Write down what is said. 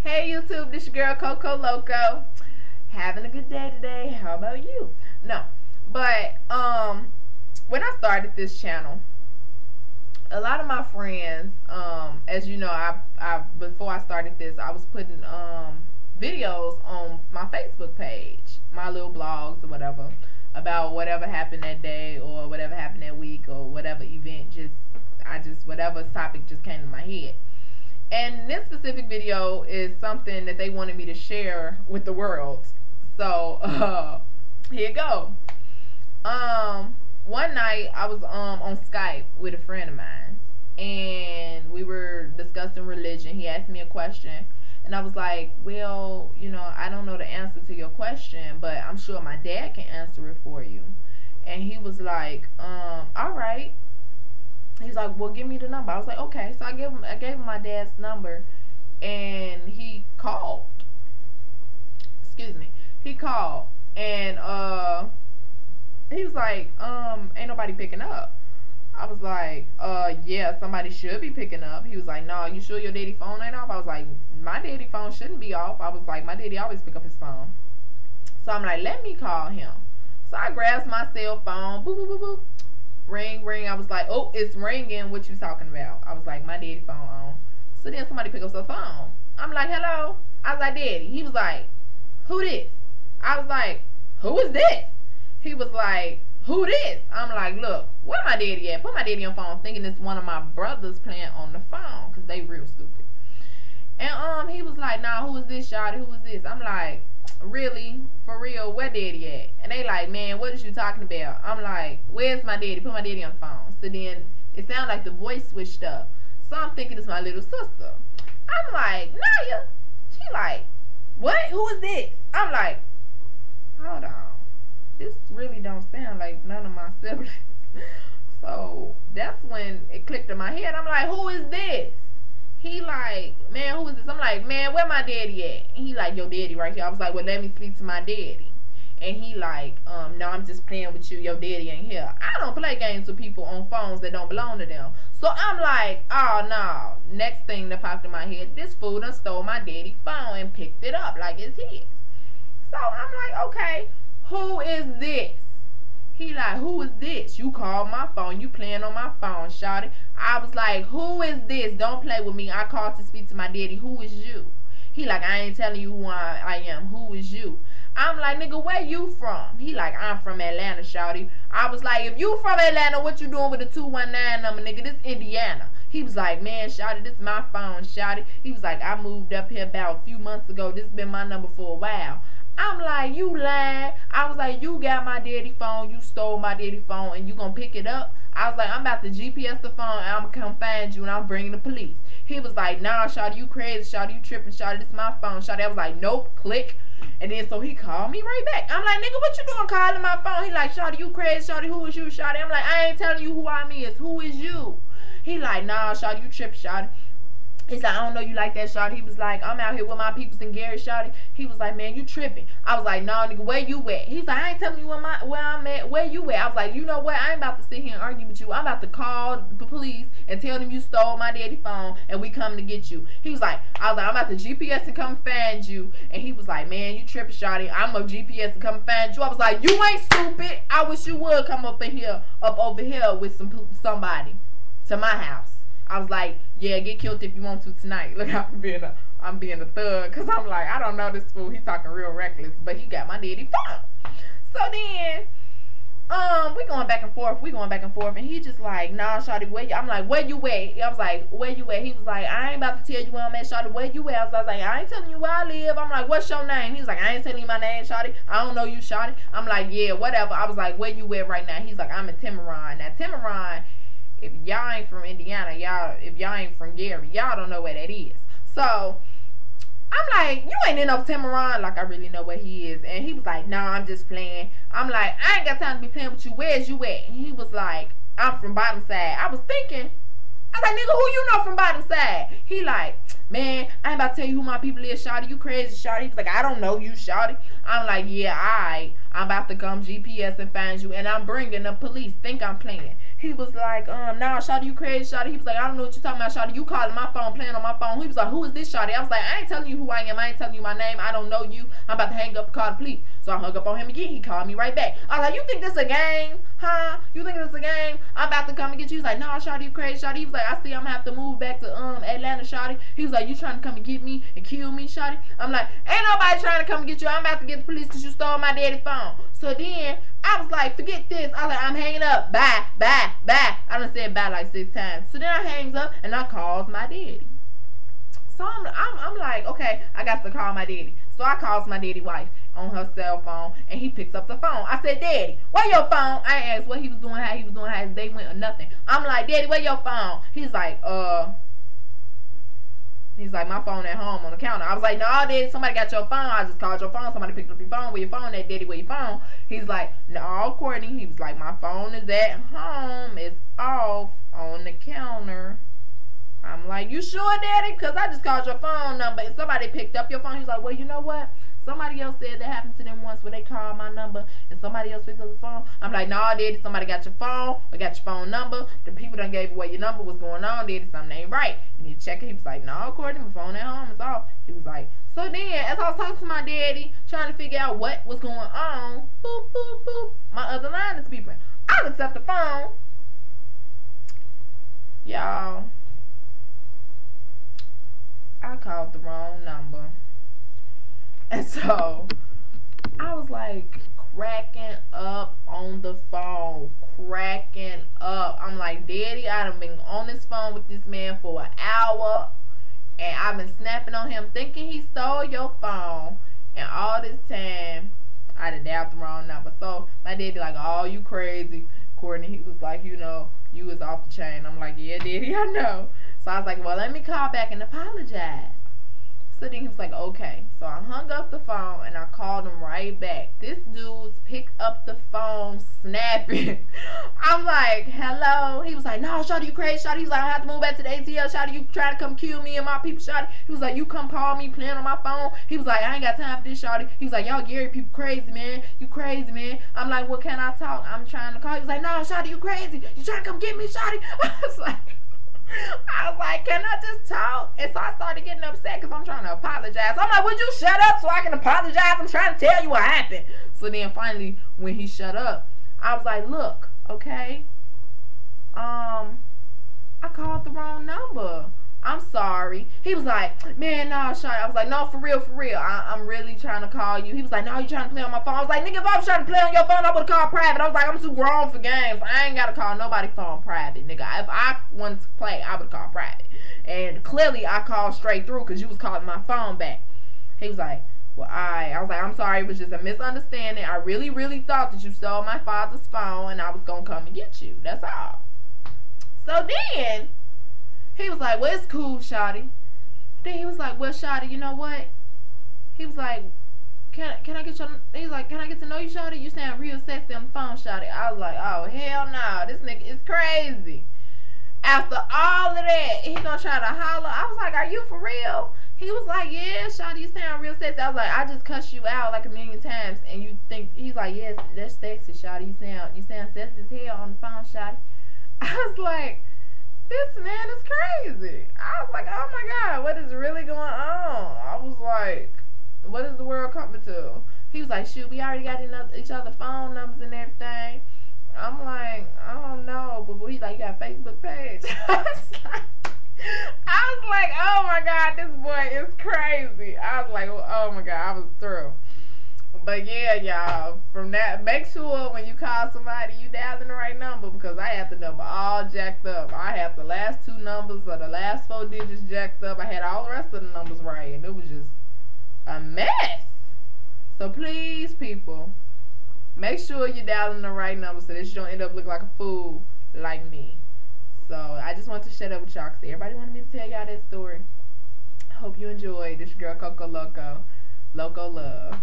Hey YouTube, this your girl CocoJLoco. Having a good day today. How about you? No. But when I started this channel, a lot of my friends, as you know, I before I started this, I was putting videos on my Facebook page, my little blogs or whatever, about whatever happened that day or whatever happened that week or whatever event, whatever topic just came to my head. And this specific video is something that they wanted me to share with the world. So, here you go. One night I was on Skype with a friend of mine, and we were discussing religion. He asked me a question, and I was like, well, I don't know the answer to your question, but I'm sure my dad can answer it for you. And he was like, all right. He's like, well, give me the number. I was like, okay. So I gave him my dad's number, and he called. Excuse me. He called, and he was like, ain't nobody picking up. I was like, yeah, somebody should be picking up. He was like, no, you sure your daddy phone ain't off? I was like, my daddy phone shouldn't be off. I was like, my daddy always pick up his phone. So I'm like, let me call him. So I grabbed my cell phone, boop, boop, boop, boop. Ring, ring. I was like, oh, it's ringing. What you talking about? I was like, my daddy phone on. So then somebody pick up the phone. I'm like, hello. I was like, daddy. He was like, who this? I was like, who is this? He was like, who this? I'm like, look, where my daddy at? Put my daddy on phone, thinking it's one of my brothers playing on the phone, because they real stupid. And he was like, nah, who is this, shawty? Who is this? I'm like, really? For real? Where daddy at? And they like, man, what is you talking about? I'm like, where's my daddy? Put my daddy on the phone. So then it sounded like the voice switched up. So I'm thinking it's my little sister. I'm like, Naya. She like, what? Who is this? I'm like, hold on. This really don't sound like none of my siblings. So that's when it clicked in my head. I'm like, who is this? He like, man, who is this? I'm like, man, where my daddy at? And he like, your daddy right here. I was like, well, let me speak to my daddy. And he like, no, I'm just playing with you. Your daddy ain't here. I don't play games with people on phones that don't belong to them. So I'm like, oh, no. Next thing that popped in my head, this fool done stole my daddy's phone and picked it up like it's his. So I'm like, okay, who is this? He like, who is this? You called my phone. You playing on my phone, shawty. I was like, who is this? Don't play with me. I called to speak to my daddy. Who is you? He like, I ain't telling you who I am. Who is you? I'm like, nigga, where you from? He like, I'm from Atlanta, shawty. I was like, if you from Atlanta, what you doing with the 219 number, nigga? This Indiana. He was like, man, shawty, this my phone, shawty. He was like, I moved up here about a few months ago. This been my number for a while. I'm like, you lying. I was like, you got my daddy phone, you stole my daddy phone, and you gonna pick it up? I was like, I'm about to GPS the phone, and I'm gonna come find you, and I'm bringing the police. He was like, nah, shawty, you crazy, shawty, you tripping, shawty, this is my phone, shawty. I was like, nope, click. And then so he called me right back. I'm like, nigga, what you doing calling my phone? He like, shawty, you crazy, shawty, who is you, shawty? I'm like, I ain't telling you who I is. Who is you? He like, nah, shawty, you tripping, shawty. He's like, I don't know you like that, shawty. He was like, I'm out here with my peoples in Gary, shawty. He was like, man, you tripping. I was like, no, nigga, where you at? He's like, I ain't telling you where I'm at. Where you at? I was like, you know what? I ain't about to sit here and argue with you. I'm about to call the police and tell them you stole my daddy phone and we coming to get you. He was like, I'm about to GPS and come find you. And he was like, man, you tripping, shawty. I'm a GPS and come find you. I was like, you ain't stupid. I wish you would come up over here with somebody to my house. I was like, yeah, get killed if you want to tonight. Look, I'm being a thug, because I'm like, I don't know this fool. He talking real reckless, but he got my daddy phone. So then, we going back and forth. And he just like, nah, shawty, where you? I'm like, where you at? I was like, where you at? He was like, I ain't about to tell you where I'm at, shawty. Where you at? I was like, I ain't telling you where I live. I'm like, what's your name? He was like, I ain't telling you my name, shawty. I don't know you, shawty. I'm like, yeah, whatever. I was like, where you at right now? He's like, I'm in Timuron. Now, Timuron, if y'all ain't from Indiana, if y'all ain't from Gary, y'all don't know where that is. So I'm like, you ain't in no Timuron. Like, I really know where he is. And he was like, nah, I'm just playing. I'm like, I ain't got time to be playing with you. Where's you at? And he was like, I'm from Bottom Side. I was thinking, I was like, nigga, who you know from Bottom Side? He like, man, I ain't about to tell you who my people is, shawty. You crazy, shawty. He was like, I don't know you, shawty. I'm like, yeah, alright. I'm about to come GPS and find you, and I'm bringing the police. Think I'm playing. He was like, nah, shawty, you crazy, shawty. He was like, I don't know what you're talking about, shawty. You calling my phone, playing on my phone. He was like, who is this, shawty? I was like, I ain't telling you who I am. I ain't telling you my name. I don't know you. I'm about to hang up and call the police. So I hung up on him again. He called me right back. I was like, you think this a game? Huh? You think this a game? I'm about to come and get you. He was like, nah, shawty, you crazy, shawty. He was like, I see I'm gonna have to move back to Atlanta, shawty. He was like, you trying to come and get me and kill me, shawty? I'm like, ain't nobody trying to come and get you. I'm about to get the police because you stole my daddy phone. So then I was like, forget this. I was like, I'm hanging up. Bye, bye, bye. I done said bye like 6 times. So then I hangs up and I calls my daddy. So I'm like, okay, I got to call my daddy. So I calls my daddy wife on her cell phone, and he picks up the phone. I said, Daddy, where your phone? I asked what he was doing, how he was doing, how his day went, or nothing. I'm like, Daddy, where your phone? He's like, my phone at home on the counter. I was like, no, Daddy, somebody got your phone. I just called your phone. Somebody picked up your phone. Where your phone at, Daddy? Where your phone? He's like, no, Courtney. He was like, my phone is at home. It's off on the counter. I'm like, you sure, Daddy? Because I just called your phone number and somebody picked up your phone. He's like, well, you know what? Somebody else said that happened to them once where they called my number and somebody else picked up the phone. I'm like, no, Daddy, somebody got your phone. We got your phone number. The people done gave away your number. What's going on, Daddy? Something ain't right. And he checked it. He was like, no, Courtney, my phone at home. It's off. He was like, so then, as I was talking to my daddy, trying to figure out what was going on, boop, boop, boop, my other line is beeping. I looked up the phone. Y'all, I called the wrong number. And so I was like cracking up on the phone, cracking up. I'm like, Daddy, I done been on this phone with this man for an hour, and I've been snapping on him thinking he stole your phone, and all this time I done dialed the wrong number. So my daddy like, oh, you crazy, Courtney. He was like, you know, you was off the chain. I'm like, yeah, Daddy, I know. So I was like, well, let me call back and apologize. So then he was like, okay. So I hung up the phone and I called him right back. This dude picked up the phone snapping. I'm like, hello? He was like, no, shawty, you crazy, shawty. He was like, I have to move back to the ATL, shawty. You trying to come kill me and my people, shawty. He was like, you come call me playing on my phone. He was like, I ain't got time for this, shawty. He was like, y'all Gary people crazy, man. You crazy, man. I'm like, well, can I talk? I'm trying to call. He was like, no, shawty, you crazy. You trying to come get me, shawty? I was like, can I just talk? And so I started getting upset because I'm trying to apologize. I'm like, would you shut up so I can apologize? I'm trying to tell you what happened. So then finally, when he shut up, I was like, look, okay, I called the wrong number. I'm sorry. He was like, man, nah, shawty. I was like, no, for real, for real. I'm really trying to call you. He was like, no, you trying to play on my phone. I was like, nigga, if I was trying to play on your phone, I would have called private. I was like, I'm too grown for games. I ain't got to call nobody phone private, nigga. If I wanted to play, I would have called private. And clearly, I called straight through because you was calling my phone back. He was like, well, I was like, I'm sorry. It was just a misunderstanding. I really, really thought that you stole my father's phone and I was going to come and get you. That's all. So then he was like, well, it's cool, shawty. Then he was like, well, shawty, you know what? He was like, can I get your, he's like, can I get to know you, shawty? You sound real sexy on the phone, shawty. I was like, oh, hell no. This nigga is crazy. After all of that, he gonna try to holler. I was like, are you for real? He was like, yeah, shawty, you sound real sexy. I was like, I just cussed you out like a million times. And you think, he's like, yes, that's sexy, shawty. You sound sexy as hell on the phone, shawty. I was like, this man is crazy. I was like, oh my God, what is really going on? I was like, what is the world coming to? He was like, shoot, we already got each other phone numbers and everything. I'm like, I don't know. But he's like, you got a Facebook page? I was like, oh my God, this boy is crazy. I was like, oh my God, I was through. But yeah, y'all, from that, make sure when you call somebody, you dial in the right number, because I had the number all jacked up. I had the last 2 numbers or the last 4 digits jacked up. I had all the rest of the numbers right, and it was just a mess. So please, people, make sure you dial in the right number so that you don't end up looking like a fool like me. So I just want to shut up with y'all because everybody wanted me to tell y'all that story. Hope you enjoyed. This your girl CocoJLoco. Loco love.